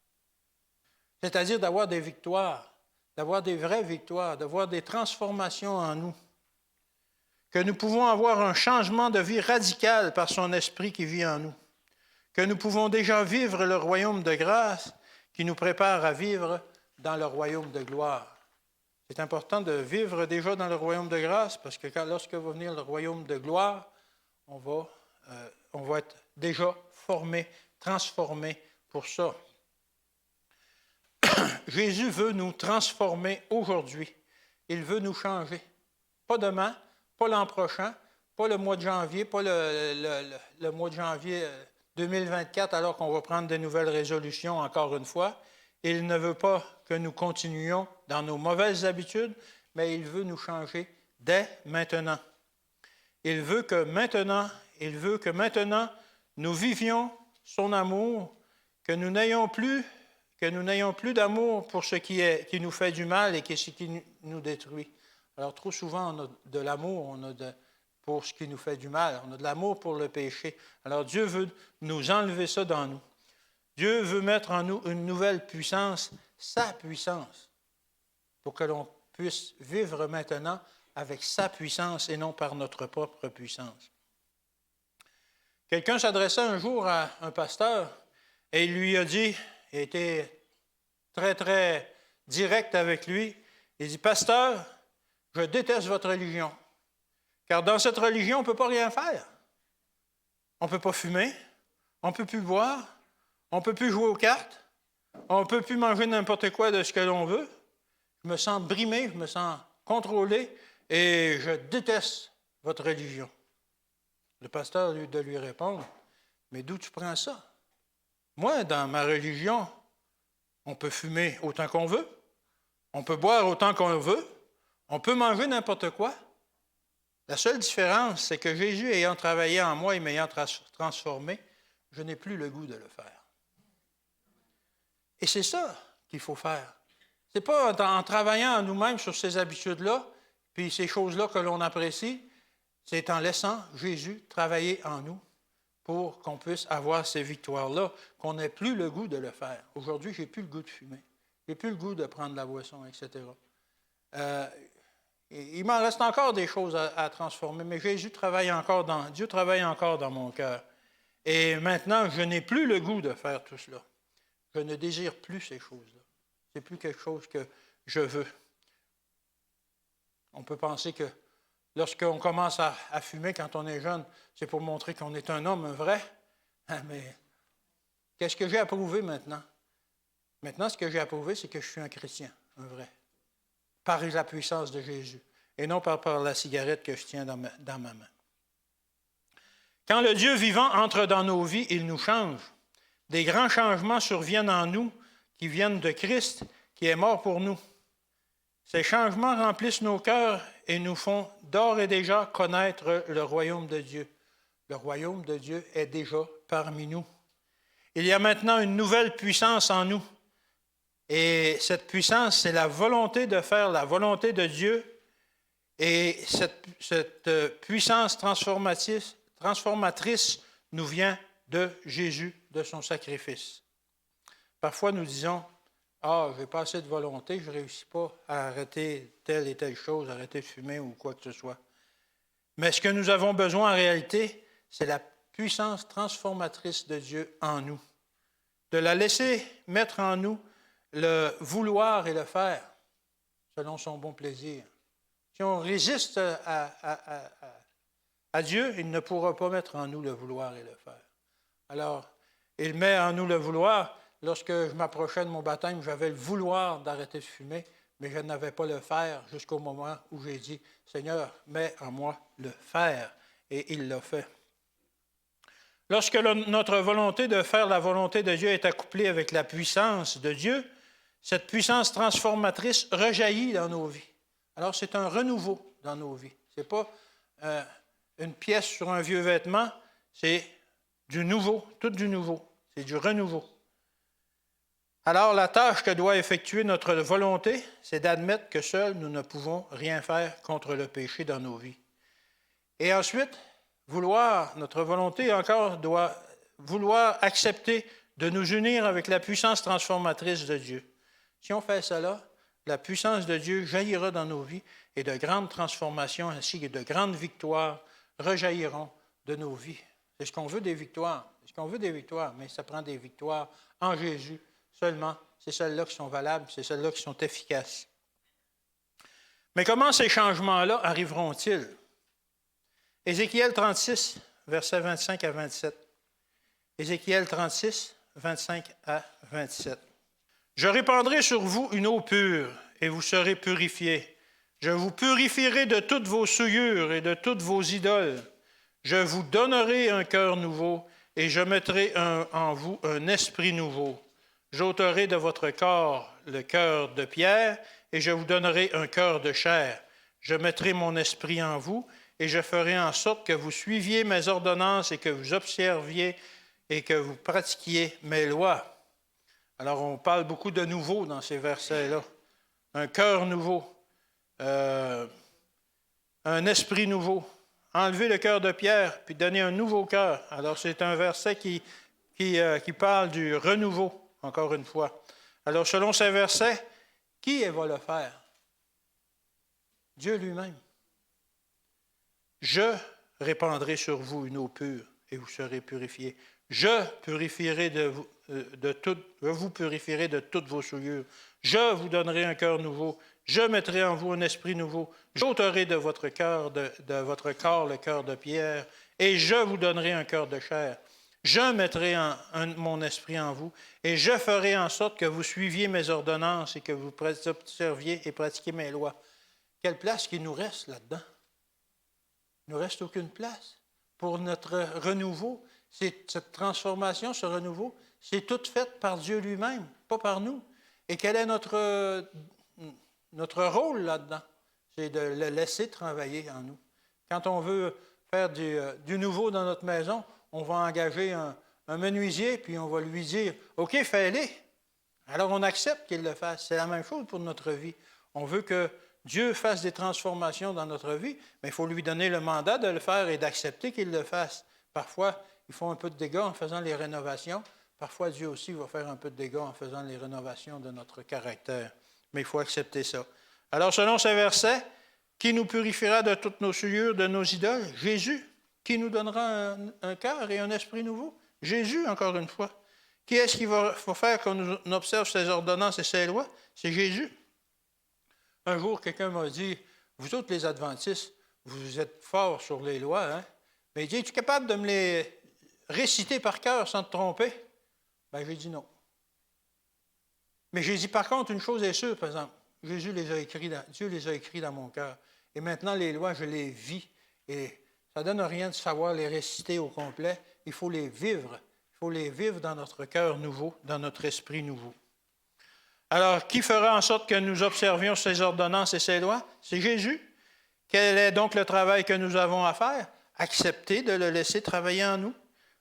C'est-à-dire d'avoir des victoires, d'avoir des vraies victoires, d'avoir des transformations en nous. Que nous pouvons avoir un changement de vie radical par son Esprit qui vit en nous. Que nous pouvons déjà vivre le royaume de grâce qui nous prépare à vivre dans le royaume de gloire. C'est important de vivre déjà dans le royaume de grâce parce que lorsque va venir le royaume de gloire, on va être déjà formé, transformé pour ça. Jésus veut nous transformer aujourd'hui. Il veut nous changer. Pas demain, pas l'an prochain, pas le mois de janvier, pas le mois de janvier 2024 alors qu'on va prendre de nouvelles résolutions encore une fois. Il ne veut pas que nous continuions dans nos mauvaises habitudes, mais il veut nous changer dès maintenant. Il veut que maintenant, nous vivions son amour, que nous n'ayons plus d'amour pour ce qui nous fait du mal et ce qui nous détruit. Alors, trop souvent, on a de l'amour pour ce qui nous fait du mal. On a de l'amour pour le péché. Alors, Dieu veut nous enlever ça dans nous. Dieu veut mettre en nous une nouvelle puissance, sa puissance, pour que l'on puisse vivre maintenant avec sa puissance et non par notre propre puissance. Quelqu'un s'adressait un jour à un pasteur et il lui a dit, il a été très, très direct avec lui, il dit, « Pasteur, je déteste votre religion, car dans cette religion, on ne peut pas rien faire. On ne peut pas fumer, on ne peut plus boire, on ne peut plus jouer aux cartes, on ne peut plus manger n'importe quoi de ce que l'on veut. Je me sens brimé, je me sens contrôlé et je déteste votre religion. » Le pasteur de lui répondre, « Mais d'où tu prends ça? Moi, dans ma religion, on peut fumer autant qu'on veut, on peut boire autant qu'on veut, on peut manger n'importe quoi. La seule différence, c'est que Jésus ayant travaillé en moi et m'ayant transformé, je n'ai plus le goût de le faire. » Et c'est ça qu'il faut faire. Ce n'est pas en travaillant en nous-mêmes sur ces habitudes-là, puis ces choses-là que l'on apprécie, c'est en laissant Jésus travailler en nous pour qu'on puisse avoir ces victoires-là, qu'on n'ait plus le goût de le faire. Aujourd'hui, je n'ai plus le goût de fumer, je n'ai plus le goût de prendre la boisson, etc. Il m'en reste encore des choses à transformer, mais Dieu travaille encore dans mon cœur. Et maintenant, je n'ai plus le goût de faire tout cela. Je ne désire plus ces choses-là. Ce n'est plus quelque chose que je veux. On peut penser que lorsqu'on commence à fumer quand on est jeune, c'est pour montrer qu'on est un homme, un vrai. Mais qu'est-ce que j'ai à prouver maintenant? Maintenant, ce que j'ai à prouver, c'est que je suis un chrétien, un vrai, par la puissance de Jésus, et non par la cigarette que je tiens dans ma main. Quand le Dieu vivant entre dans nos vies, il nous change. Des grands changements surviennent en nous qui viennent de Christ, qui est mort pour nous. Ces changements remplissent nos cœurs et nous font d'ores et déjà connaître le royaume de Dieu. Le royaume de Dieu est déjà parmi nous. Il y a maintenant une nouvelle puissance en nous. Et cette puissance, c'est la volonté de faire la volonté de Dieu. Et cette puissance transformatrice nous vient de Jésus, de son sacrifice. Parfois, nous disons, « Ah, je n'ai pas assez de volonté, je ne réussis pas à arrêter telle et telle chose, arrêter de fumer ou quoi que ce soit. » Mais ce que nous avons besoin en réalité, c'est la puissance transformatrice de Dieu en nous. De la laisser mettre en nous le vouloir et le faire, selon son bon plaisir. Si on résiste à Dieu, il ne pourra pas mettre en nous le vouloir et le faire. Alors, il met en nous le vouloir. Lorsque je m'approchais de mon baptême, j'avais le vouloir d'arrêter de fumer, mais je n'avais pas le faire jusqu'au moment où j'ai dit, Seigneur, mets en moi le faire. Et il l'a fait. Lorsque notre volonté de faire la volonté de Dieu est accouplée avec la puissance de Dieu, cette puissance transformatrice rejaillit dans nos vies. Alors, c'est un renouveau dans nos vies. Ce n'est pas une pièce sur un vieux vêtement, c'est du nouveau, tout du nouveau. C'est du renouveau. Alors, la tâche que doit effectuer notre volonté, c'est d'admettre que seuls nous ne pouvons rien faire contre le péché dans nos vies. Et ensuite, notre volonté encore doit vouloir accepter de nous unir avec la puissance transformatrice de Dieu. Si on fait cela, la puissance de Dieu jaillira dans nos vies et de grandes transformations ainsi que de grandes victoires rejailliront de nos vies. C'est ce qu'on veut, des victoires. C'est ce qu'on veut, des victoires, mais ça prend des victoires en Jésus seulement. C'est celles-là qui sont valables, c'est celles-là qui sont efficaces. Mais comment ces changements-là arriveront-ils? Ézéchiel 36, versets 25 à 27. Ézéchiel 36, 25 à 27. « Je répandrai sur vous une eau pure, et vous serez purifiés. Je vous purifierai de toutes vos souillures et de toutes vos idoles. Je vous donnerai un cœur nouveau, et je mettrai en vous un esprit nouveau. J'ôterai de votre corps le cœur de pierre, et je vous donnerai un cœur de chair. Je mettrai mon esprit en vous, et je ferai en sorte que vous suiviez mes ordonnances et que vous observiez et que vous pratiquiez mes lois. » Alors, on parle beaucoup de nouveau dans ces versets-là. Un cœur nouveau, un esprit nouveau. Enlever le cœur de pierre, puis donner un nouveau cœur. Alors, c'est un verset qui parle du renouveau, encore une fois. Alors, selon ces versets, qui va le faire? Dieu lui-même. Je répandrai sur vous une eau pure et vous serez purifiés. Je vous purifierai de toutes vos souillures. Je vous donnerai un cœur nouveau. Je mettrai en vous un esprit nouveau. J'ôterai de votre cœur, de votre corps le cœur de pierre, et je vous donnerai un cœur de chair. Je mettrai mon esprit en vous, et je ferai en sorte que vous suiviez mes ordonnances et que vous observiez et pratiquiez mes lois. Quelle place qu'il nous reste là-dedans? Il ne nous reste aucune place. Pour notre renouveau, cette transformation, ce renouveau, c'est tout fait par Dieu lui-même, pas par nous. Et quel est notre rôle là-dedans? C'est de le laisser travailler en nous. Quand on veut faire du nouveau dans notre maison, on va engager un menuisier, puis on va lui dire « OK, fais-le ». Alors on accepte qu'il le fasse. C'est la même chose pour notre vie. On veut que Dieu fasse des transformations dans notre vie, mais il faut lui donner le mandat de le faire et d'accepter qu'il le fasse. Parfois, il faut un peu de dégâts en faisant les rénovations. Parfois, Dieu aussi va faire un peu de dégâts en faisant les rénovations de notre caractère. Mais il faut accepter ça. Alors, selon ces versets, qui nous purifiera de toutes nos souillures, de nos idoles? Jésus. Qui nous donnera un cœur et un esprit nouveau? Jésus, encore une fois. Qui est-ce qui va faire qu'on observe ses ordonnances et ses lois? C'est Jésus. Un jour, quelqu'un m'a dit, vous autres les adventistes, vous êtes forts sur les lois, hein? Mais il dit, es-tu capable de me les réciter par cœur sans te tromper? Bien, j'ai dit non. Mais j'ai dit, par contre, une chose est sûre, par exemple, Dieu les a écrits dans mon cœur. Et maintenant, les lois, je les vis. Et ça ne donne rien de savoir les réciter au complet. Il faut les vivre. Il faut les vivre dans notre cœur nouveau, dans notre esprit nouveau. Alors, qui fera en sorte que nous observions ces ordonnances et ces lois? C'est Jésus. Quel est donc le travail que nous avons à faire? Accepter de le laisser travailler en nous.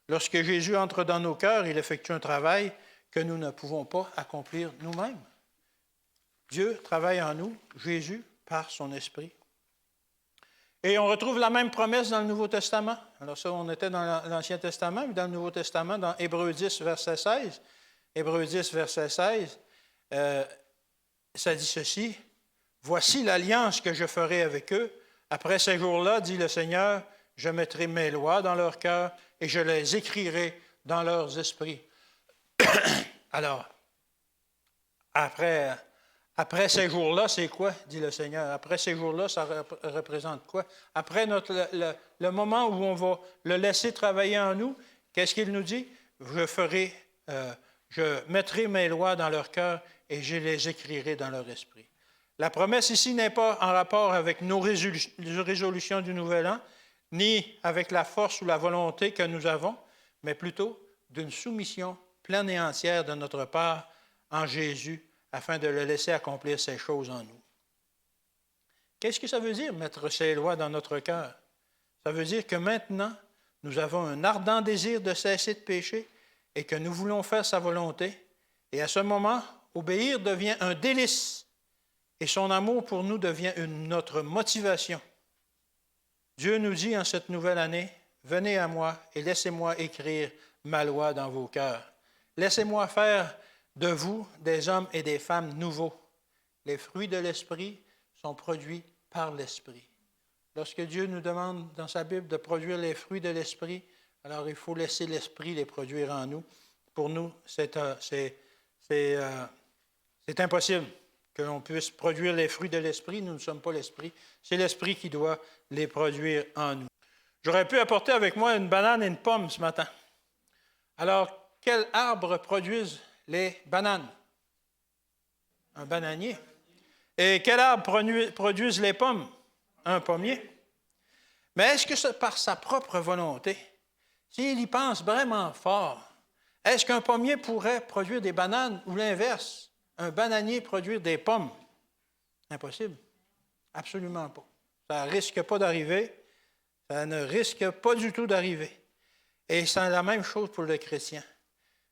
Lorsque Jésus entre dans nos cœurs, il effectue un travail que nous ne pouvons pas accomplir nous-mêmes. Dieu travaille en nous, Jésus, par son esprit. Et on retrouve la même promesse dans le Nouveau Testament. Alors ça, on était dans l'Ancien Testament, mais dans le Nouveau Testament, dans Hébreux 10, verset 16. Hébreux 10, verset 16. Ça dit ceci, « Voici l'alliance que je ferai avec eux. Après ces jours-là, dit le Seigneur, je mettrai mes lois dans leur cœur et je les écrirai dans leurs esprits. » Alors, après ces jours-là, c'est quoi, dit le Seigneur? Après ces jours-là, ça représente quoi? Après le moment où on va le laisser travailler en nous, qu'est-ce qu'il nous dit? Je mettrai mes lois dans leur cœur et je les écrirai dans leur esprit. La promesse ici n'est pas en rapport avec nos résolutions du Nouvel An, ni avec la force ou la volonté que nous avons, mais plutôt d'une soumission pleine et entière de notre part en Jésus, afin de le laisser accomplir ces choses en nous. Qu'est-ce que ça veut dire, mettre ces lois dans notre cœur? Ça veut dire que maintenant, nous avons un ardent désir de cesser de pécher et que nous voulons faire sa volonté. Et à ce moment, obéir devient un délice et son amour pour nous devient notre motivation. Dieu nous dit en cette nouvelle année, « Venez à moi et laissez-moi écrire ma loi dans vos cœurs. Laissez-moi faire de vous des hommes et des femmes nouveaux. Les fruits de l'Esprit sont produits par l'Esprit. » Lorsque Dieu nous demande dans sa Bible de produire les fruits de l'Esprit, alors il faut laisser l'Esprit les produire en nous. Pour nous, c'est impossible que l'on puisse produire les fruits de l'Esprit. Nous ne sommes pas l'Esprit. C'est l'Esprit qui doit les produire en nous. J'aurais pu apporter avec moi une banane et une pomme ce matin. Alors, quels arbres produisent les bananes? Un bananier. Et quel arbre produisent les pommes? Un pommier. Mais est-ce que par sa propre volonté, s'il y pense vraiment fort, est-ce qu'un pommier pourrait produire des bananes ou l'inverse, un bananier produire des pommes? Impossible. Absolument pas. Ça ne risque pas d'arriver. Ça ne risque pas du tout d'arriver. Et c'est la même chose pour le chrétien.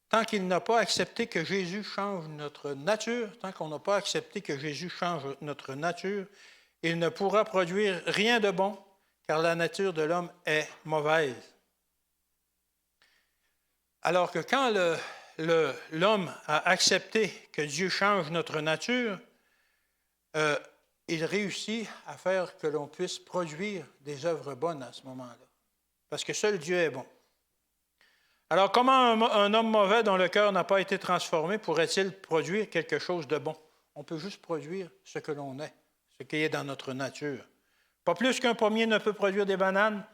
Tant qu'il n'a pas accepté que Jésus change notre nature, tant qu'on n'a pas accepté que Jésus change notre nature, il ne pourra produire rien de bon, car la nature de l'homme est mauvaise. Alors que quand l'homme a accepté que Dieu change notre nature, il réussit à faire que l'on puisse produire des œuvres bonnes à ce moment-là. Parce que seul Dieu est bon. Alors, comment un homme mauvais dont le cœur n'a pas été transformé pourrait-il produire quelque chose de bon? On peut juste produire ce que l'on est, ce qui est dans notre nature. Pas plus qu'un pommier ne peut produire des bananes.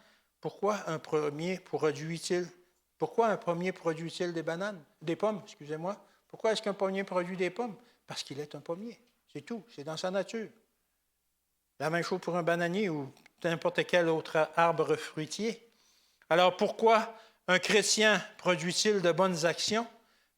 Pourquoi un pommier produit-il des bananes? Des pommes, excusez-moi. Pourquoi est-ce qu'un pommier produit des pommes? Parce qu'il est un pommier. C'est tout. C'est dans sa nature. La même chose pour un bananier ou n'importe quel autre arbre fruitier. Alors, pourquoi un chrétien produit-il de bonnes actions?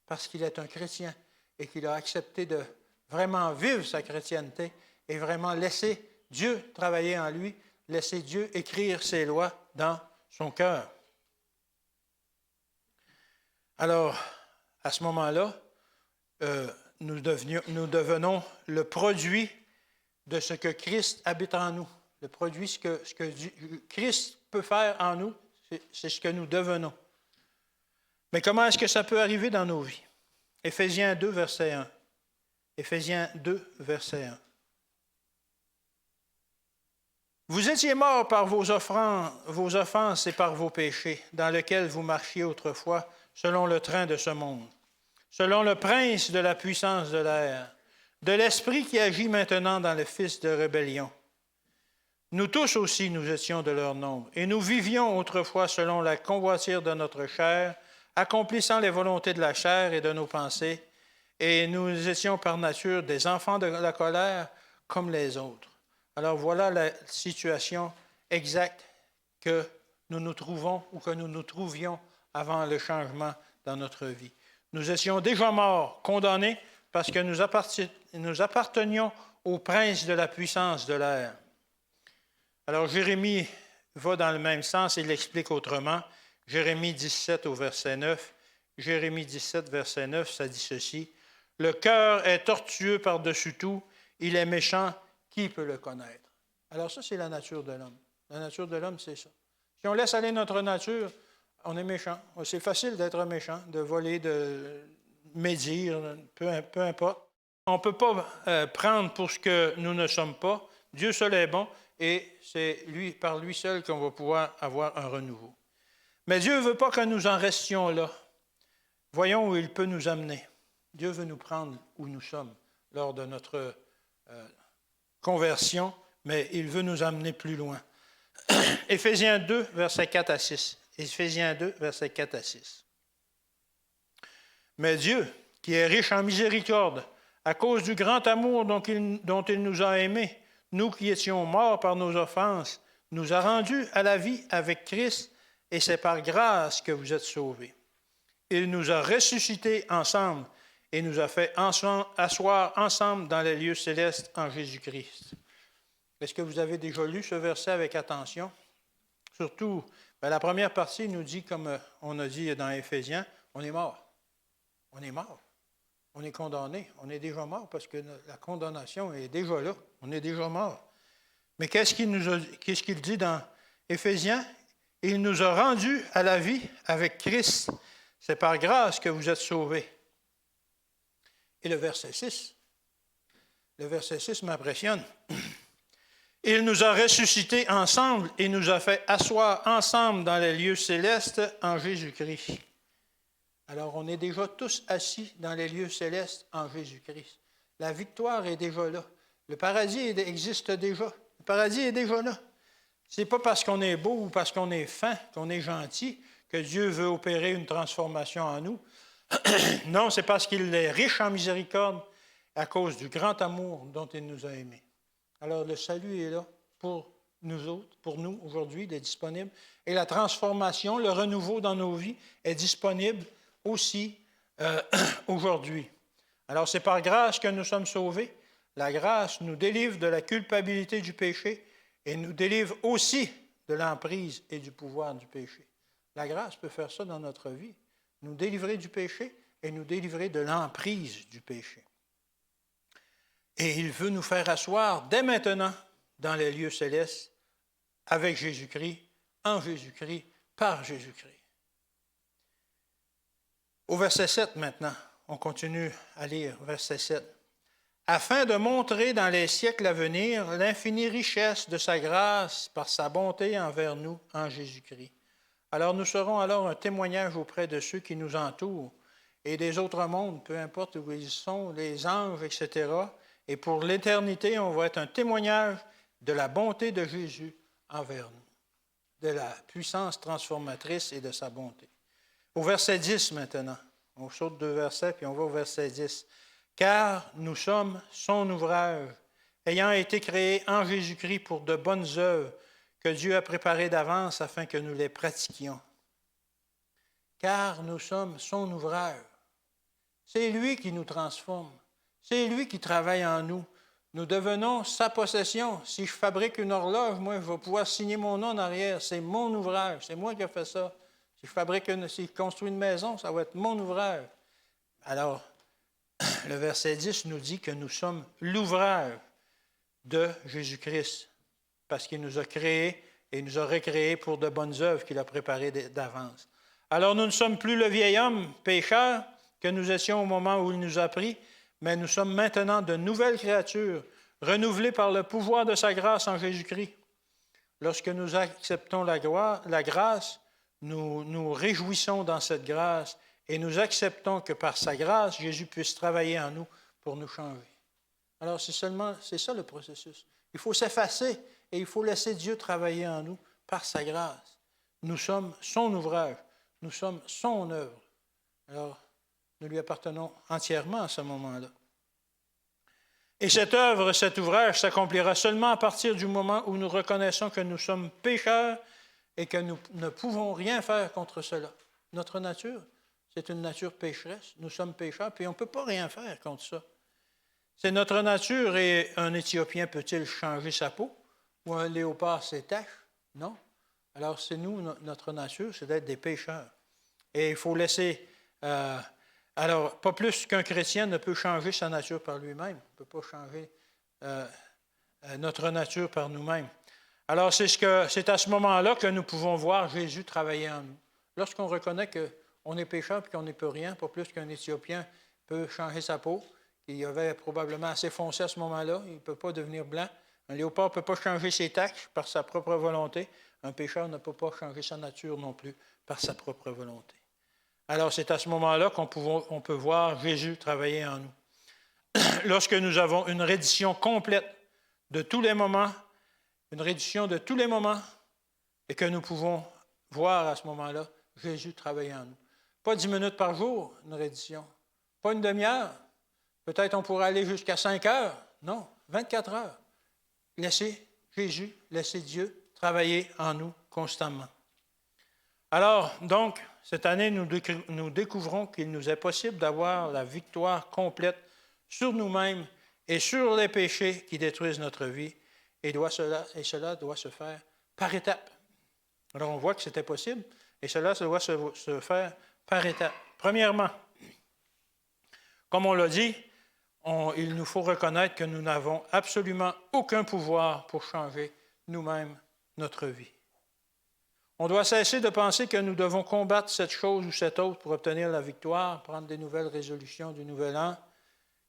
Parce qu'il est un chrétien et qu'il a accepté de vraiment vivre sa chrétienté et vraiment laisser Dieu travailler en lui, laisser Dieu écrire ses lois dans son cœur. Alors, à ce moment-là, nous devenons le produit de ce que Christ habite en nous. Le produit, ce que Christ peut faire en nous, c'est ce que nous devenons. Mais comment est-ce que ça peut arriver dans nos vies? Éphésiens 2, verset 1. Éphésiens 2, verset 1. Vous étiez morts par vos offenses et par vos péchés, dans lesquels vous marchiez autrefois, selon le train de ce monde, selon le prince de la puissance de l'air, de l'esprit qui agit maintenant dans le fils de rébellion. Nous tous aussi, nous étions de leur nombre, et nous vivions autrefois selon la convoitire de notre chair, accomplissant les volontés de la chair et de nos pensées, et nous étions par nature des enfants de la colère comme les autres. Alors voilà la situation exacte que nous nous trouvons ou que nous nous trouvions avant le changement dans notre vie. Nous étions déjà morts, condamnés, parce que nous appartenions au prince de la puissance de l'air. Alors Jérémie va dans le même sens, il l'explique autrement. Jérémie 17 au verset 9. Jérémie 17, verset 9, ça dit ceci. « Le cœur est tortueux par-dessus tout, il est méchant, qui peut le connaître? » Alors ça, c'est la nature de l'homme. La nature de l'homme, c'est ça. Si on laisse aller notre nature, on est méchant. C'est facile d'être méchant, de voler, de médire, peu importe. On ne peut pas prendre pour ce que nous ne sommes pas. Dieu seul est bon et c'est par lui seul qu'on va pouvoir avoir un renouveau. Mais Dieu ne veut pas que nous en restions là. Voyons où il peut nous amener. Dieu veut nous prendre où nous sommes lors de notre conversion, mais il veut nous amener plus loin. Éphésiens 2, versets 4 à 6. Éphésiens 2, versets 4 à 6. Mais Dieu, qui est riche en miséricorde, à cause du grand amour dont il nous a aimés, nous qui étions morts par nos offenses, nous a rendus à la vie avec Christ, et c'est par grâce que vous êtes sauvés. Il nous a ressuscités ensemble et nous a fait asseoir ensemble dans les lieux célestes en Jésus-Christ. Est-ce que vous avez déjà lu ce verset avec attention? Surtout, la première partie nous dit, comme on a dit dans Éphésiens, on est mort. On est mort. On est condamné. On est déjà mort parce que la condamnation est déjà là. On est déjà mort. Mais qu'est-ce qu'il dit dans Éphésiens? Il nous a rendus à la vie avec Christ. C'est par grâce que vous êtes sauvés. Et le verset 6. Le verset 6 m'impressionne. Il nous a ressuscités ensemble et nous a fait asseoir ensemble dans les lieux célestes en Jésus-Christ. Alors, on est déjà tous assis dans les lieux célestes en Jésus-Christ. La victoire est déjà là. Le paradis existe déjà. Le paradis est déjà là. Ce n'est pas parce qu'on est beau ou parce qu'on est fin, qu'on est gentil, que Dieu veut opérer une transformation en nous. Non, c'est parce qu'il est riche en miséricorde à cause du grand amour dont il nous a aimés. Alors, le salut est là pour nous autres, pour nous, aujourd'hui, il est disponible. Et la transformation, le renouveau dans nos vies est disponible aussi aujourd'hui. Alors, c'est par grâce que nous sommes sauvés. La grâce nous délivre de la culpabilité du péché et nous délivre aussi de l'emprise et du pouvoir du péché. La grâce peut faire ça dans notre vie, nous délivrer du péché et nous délivrer de l'emprise du péché. Et il veut nous faire asseoir dès maintenant dans les lieux célestes avec Jésus-Christ, en Jésus-Christ, par Jésus-Christ. Au verset 7 maintenant, on continue à lire, verset 7. Afin de montrer dans les siècles à venir l'infinie richesse de sa grâce par sa bonté envers nous en Jésus-Christ. Alors nous serons alors un témoignage auprès de ceux qui nous entourent et des autres mondes, peu importe où ils sont, les anges, etc., et pour l'éternité, on va être un témoignage de la bonté de Jésus envers nous, de la puissance transformatrice et de sa bonté. Au verset 10 maintenant, on saute 2 versets, puis on va au verset 10. Car nous sommes son ouvrage, ayant été créés en Jésus-Christ pour de bonnes œuvres que Dieu a préparées d'avance afin que nous les pratiquions. Car nous sommes son ouvrage. C'est lui qui nous transforme. C'est lui qui travaille en nous. Nous devenons sa possession. Si je fabrique une horloge, moi, je vais pouvoir signer mon nom en arrière. C'est mon ouvrage. C'est moi qui ai fait ça. Si je construis une maison, ça va être mon ouvrage. Alors, le verset 10 nous dit que nous sommes l'ouvrage de Jésus-Christ parce qu'il nous a créés et nous a recréés pour de bonnes œuvres qu'il a préparées d'avance. Alors, nous ne sommes plus le vieil homme pécheur que nous étions au moment où il nous a pris, mais nous sommes maintenant de nouvelles créatures, renouvelées par le pouvoir de sa grâce en Jésus-Christ. Lorsque nous acceptons la grâce, nous nous réjouissons dans cette grâce et nous acceptons que par sa grâce, Jésus puisse travailler en nous pour nous changer. Alors, c'est ça le processus. Il faut s'effacer et il faut laisser Dieu travailler en nous par sa grâce. Nous sommes son ouvrage, nous sommes son œuvre. Alors, nous lui appartenons entièrement à ce moment-là. Et cette œuvre, cet ouvrage s'accomplira seulement à partir du moment où nous reconnaissons que nous sommes pécheurs et que nous ne pouvons rien faire contre cela. Notre nature, c'est une nature pécheresse. Nous sommes pécheurs, puis on ne peut pas rien faire contre ça. C'est notre nature et un Éthiopien peut-il changer sa peau ou un léopard ses taches? Non. Alors, c'est nous, notre nature, c'est d'être des pécheurs. Et il faut laisser... Alors, pas plus qu'un chrétien ne peut changer sa nature par lui-même. On ne peut pas changer notre nature par nous-mêmes. Alors, c'est à ce moment-là que nous pouvons voir Jésus travailler en nous. Lorsqu'on reconnaît qu'on est pécheur et qu'on n'y peut rien, pas plus qu'un Éthiopien peut changer sa peau, il avait probablement assez foncé à ce moment-là, il ne peut pas devenir blanc. Un léopard ne peut pas changer ses taches par sa propre volonté. Un pécheur ne peut pas changer sa nature non plus par sa propre volonté. Alors, c'est à ce moment-là qu'on peut voir Jésus travailler en nous. Lorsque nous avons une reddition complète de tous les moments, une reddition de tous les moments, et que nous pouvons voir à ce moment-là Jésus travailler en nous. Pas 10 minutes par jour, une reddition. Pas une demi-heure. Peut-être on pourrait aller jusqu'à 5 heures. Non, 24 heures. Laissez Jésus, laissez Dieu travailler en nous constamment. Alors, donc, cette année, nous découvrons qu'il nous est possible d'avoir la victoire complète sur nous-mêmes et sur les péchés qui détruisent notre vie, et cela doit se faire par étapes. Alors, on voit que c'était possible, et cela doit se faire par étapes. Premièrement, comme on l'a dit, il nous faut reconnaître que nous n'avons absolument aucun pouvoir pour changer nous-mêmes notre vie. On doit cesser de penser que nous devons combattre cette chose ou cette autre pour obtenir la victoire, prendre des nouvelles résolutions du nouvel an,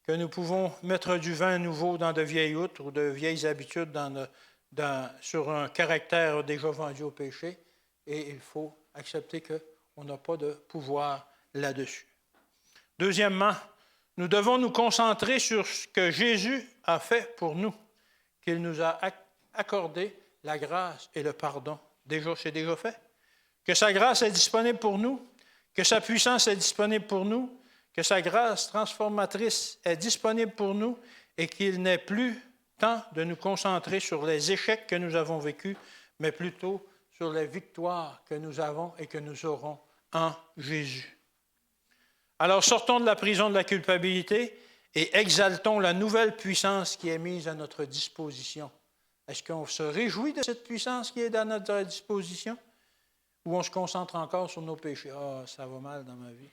que nous pouvons mettre du vin nouveau dans de vieilles outres ou de vieilles habitudes sur un caractère déjà vendu au péché, et il faut accepter qu'on n'a pas de pouvoir là-dessus. Deuxièmement, nous devons nous concentrer sur ce que Jésus a fait pour nous, qu'il nous a accordé la grâce et le pardon. C'est déjà fait. Que sa grâce est disponible pour nous, que sa puissance est disponible pour nous, que sa grâce transformatrice est disponible pour nous et qu'il n'est plus temps de nous concentrer sur les échecs que nous avons vécus, mais plutôt sur les victoires que nous avons et que nous aurons en Jésus. Alors sortons de la prison de la culpabilité et exaltons la nouvelle puissance qui est mise à notre disposition. Est-ce qu'on se réjouit de cette puissance qui est à notre disposition? Ou on se concentre encore sur nos péchés? Ah, ça va mal dans ma vie.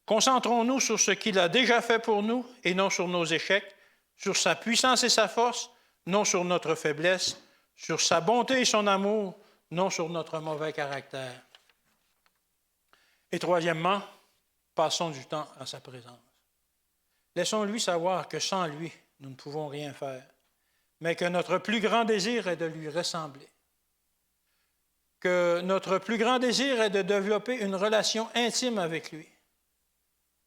Concentrons-nous sur ce qu'il a déjà fait pour nous et non sur nos échecs, sur sa puissance et sa force, non sur notre faiblesse, sur sa bonté et son amour, non sur notre mauvais caractère. Et troisièmement, passons du temps en sa présence. Laissons-lui savoir que sans lui, nous ne pouvons rien faire, mais que notre plus grand désir est de lui ressembler. Que notre plus grand désir est de développer une relation intime avec lui.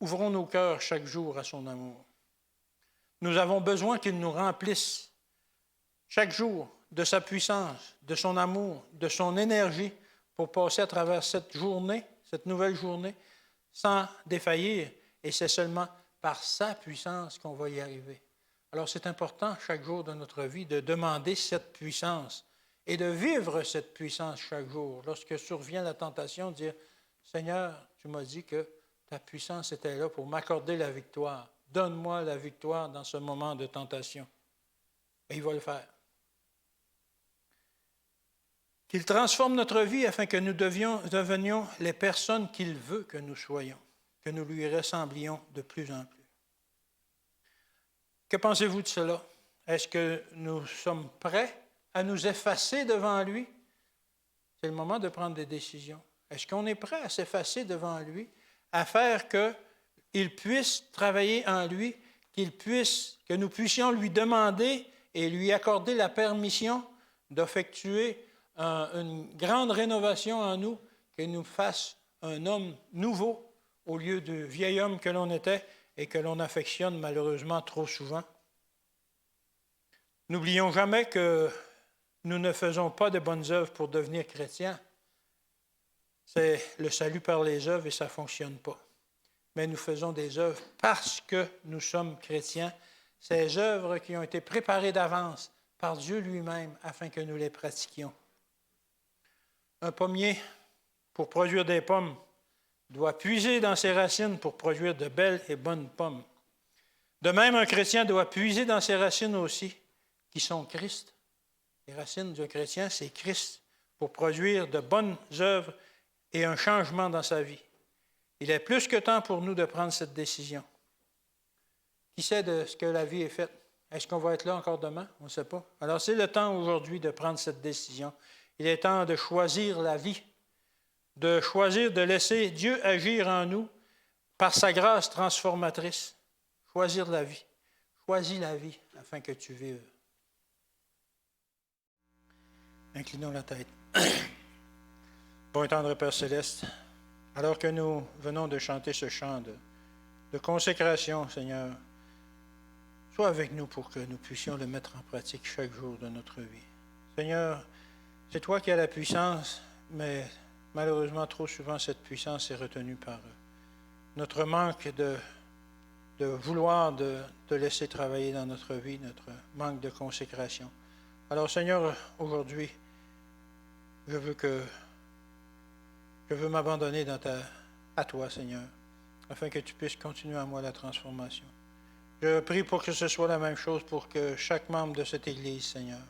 Ouvrons nos cœurs chaque jour à son amour. Nous avons besoin qu'il nous remplisse chaque jour de sa puissance, de son amour, de son énergie pour passer à travers cette journée, cette nouvelle journée, sans défaillir. Et c'est seulement par sa puissance qu'on va y arriver. Alors c'est important chaque jour de notre vie de demander cette puissance et de vivre cette puissance chaque jour. Lorsque survient la tentation de dire « Seigneur, tu m'as dit que ta puissance était là pour m'accorder la victoire. Donne-moi la victoire dans ce moment de tentation. » Et il va le faire. Qu'il transforme notre vie afin que nous devenions les personnes qu'il veut que nous soyons, que nous lui ressemblions de plus en plus. Que pensez-vous de cela? Est-ce que nous sommes prêts à nous effacer devant lui? C'est le moment de prendre des décisions. Est-ce qu'on est prêt à s'effacer devant lui, à faire qu'il puisse travailler en lui, que nous puissions lui demander et lui accorder la permission d'effectuer une grande rénovation en nous, qu'il nous fasse un homme nouveau au lieu du vieil homme que l'on était et que l'on affectionne malheureusement trop souvent. N'oublions jamais que nous ne faisons pas de bonnes œuvres pour devenir chrétiens. C'est le salut par les œuvres et ça ne fonctionne pas. Mais nous faisons des œuvres parce que nous sommes chrétiens, ces œuvres qui ont été préparées d'avance par Dieu lui-même afin que nous les pratiquions. Un pommier, pour produire des pommes, doit puiser dans ses racines pour produire de belles et bonnes pommes. De même, un chrétien doit puiser dans ses racines aussi, qui sont Christ. Les racines d'un chrétien, c'est Christ, pour produire de bonnes œuvres et un changement dans sa vie. Il est plus que temps pour nous de prendre cette décision. Qui sait de ce que la vie est faite? Est-ce qu'on va être là encore demain? On ne sait pas. Alors, c'est le temps aujourd'hui de prendre cette décision. Il est temps de choisir la vie, de choisir de laisser Dieu agir en nous par sa grâce transformatrice. Choisir la vie. Choisis la vie afin que tu vives. Inclinons la tête. Bon et tendre Père Céleste, alors que nous venons de chanter ce chant de consécration, Seigneur, sois avec nous pour que nous puissions le mettre en pratique chaque jour de notre vie. Seigneur, c'est toi qui as la puissance, mais malheureusement, trop souvent, cette puissance est retenue par notre manque de de vouloir te laisser travailler dans notre vie, notre manque de consécration. Alors, Seigneur, aujourd'hui, je veux m'abandonner à toi, Seigneur, afin que tu puisses continuer en moi la transformation. Je prie pour que ce soit la même chose pour que chaque membre de cette Église, Seigneur,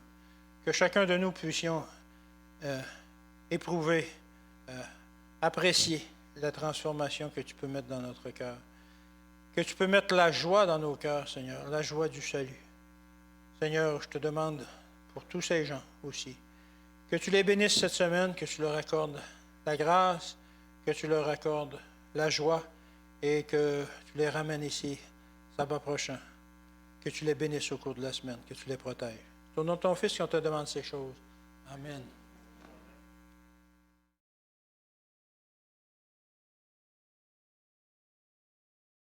que chacun de nous puissions éprouver, apprécier la transformation que tu peux mettre dans notre cœur. Que tu peux mettre la joie dans nos cœurs, Seigneur, la joie du salut. Seigneur, je te demande pour tous ces gens aussi, que tu les bénisses cette semaine, que tu leur accordes la grâce, que tu leur accordes la joie et que tu les ramènes ici, sabbat prochain. Que tu les bénisses au cours de la semaine, que tu les protèges. C'est au nom de ton Fils qu'on te demande ces choses. Amen.